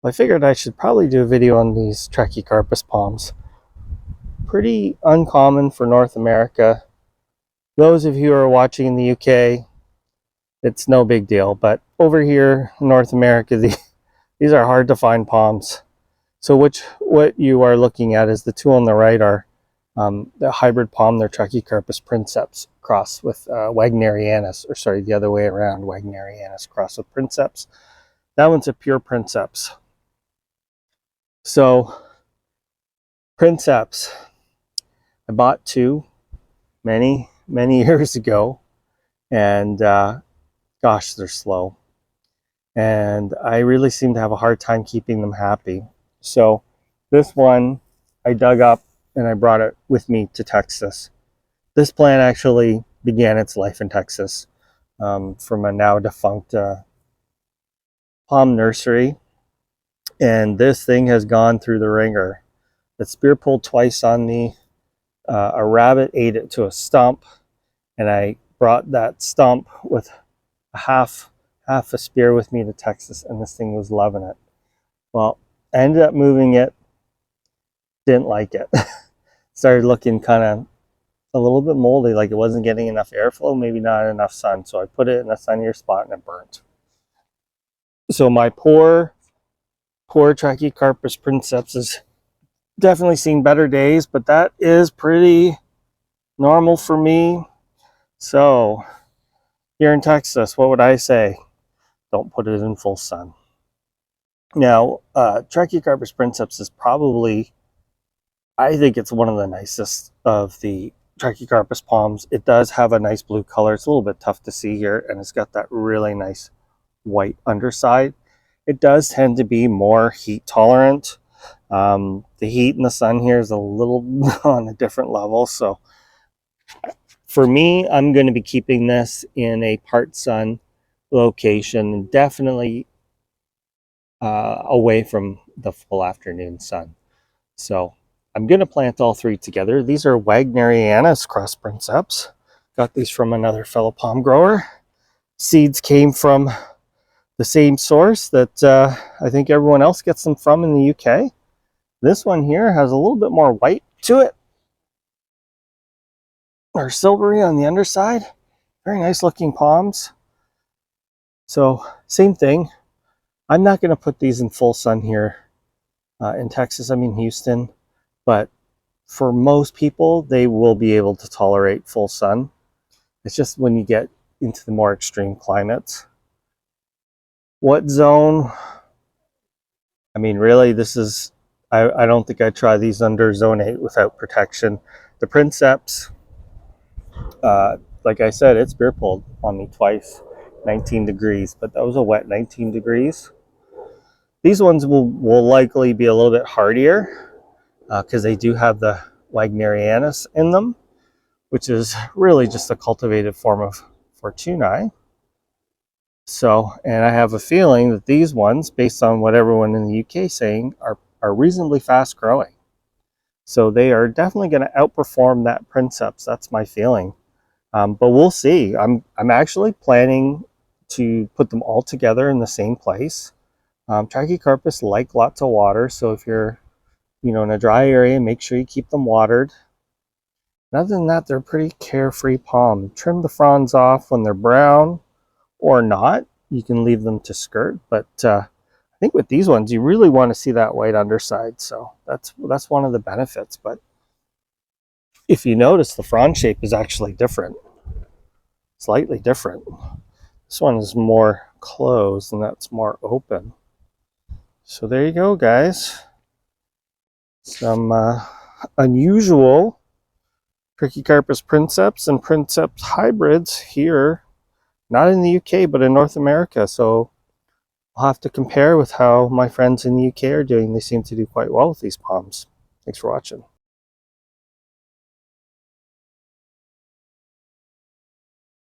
I figured I should probably do a video on these Trachycarpus palms. Pretty uncommon for North America. Those of you who are watching in the UK, it's no big deal, but over here in North America, these are hard to find palms. So what you are looking at is the two on the right are the hybrid palm. They're Trachycarpus princeps crossed with wagernianus, or sorry, the other way around, wagernianus crossed with princeps. That one's a pure princeps. So princeps, I bought two many years ago, and gosh, they're slow. And I really seem to have a hard time keeping them happy. So this one I dug up and I brought it with me to Texas. This plant actually began its life in Texas from a now defunct palm nursery. And this thing has gone through the ringer. It spear pulled twice on me. A rabbit ate it to a stump, and I brought that stump with a half a spear with me to Texas, and this thing was loving it. Well, I ended up moving it, didn't like it. Started looking kind of a little bit moldy, like it wasn't getting enough airflow, maybe not enough sun. So I put it in a sunnier spot and it burnt. So my poor Trachycarpus princeps has definitely seen better days, but that is pretty normal for me. So here in Texas, what would I say? Don't put it in full sun. Now, Trachycarpus princeps is probably, I think it's one of the nicest of the Trachycarpus palms. It does have a nice blue color. It's a little bit tough to see here, and it's got that really nice white underside. It does tend to be more heat tolerant. The heat in the sun here is a little on a different level. So for me, I'm going to be keeping this in a part sun location, definitely away from the full afternoon sun. So I'm going to plant all three together. These are wagernianus cross princeps. Got these from another fellow palm grower. Seeds came from the same source that I think everyone else gets them from in the UK. This one here has a little bit more white to it, or silvery on the underside. Very nice looking palms. So same thing. I'm not going to put these in full sun here in Texas. I'm in Houston, but for most people, they will be able to tolerate full sun. It's just when you get into the more extreme climates. What zone? I mean, really, this is, I don't think I'd try these under zone 8 without protection. The princeps, like I said, it's spear pulled on me twice, 19 degrees, but that was a wet 19 degrees. These ones will likely be a little bit hardier because they do have the wagernianus in them, which is really just a cultivated form of Fortunae. So, and I have a feeling that these ones, based on what everyone in the UK is saying, are reasonably fast growing. So they are definitely going to outperform that princeps. That's my feeling. But we'll see. I'm actually planning to put them all together in the same place. Trachycarpus like lots of water, so if you're, in a dry area, make sure you keep them watered. And other than that, they're a pretty carefree palm. Trim the fronds off when they're brown, or not. You can leave them to skirt, but I think with these ones, you really want to see that white underside. So that's one of the benefits. But if you notice, the frond shape is actually different, slightly different. This one is more closed, and that's more open. So there you go, guys. Some unusual Trachycarpus princeps and princeps hybrids here, not in the UK, but in North America. So I'll have to compare with how my friends in the UK are doing. They seem to do quite well with these palms. Thanks for watching.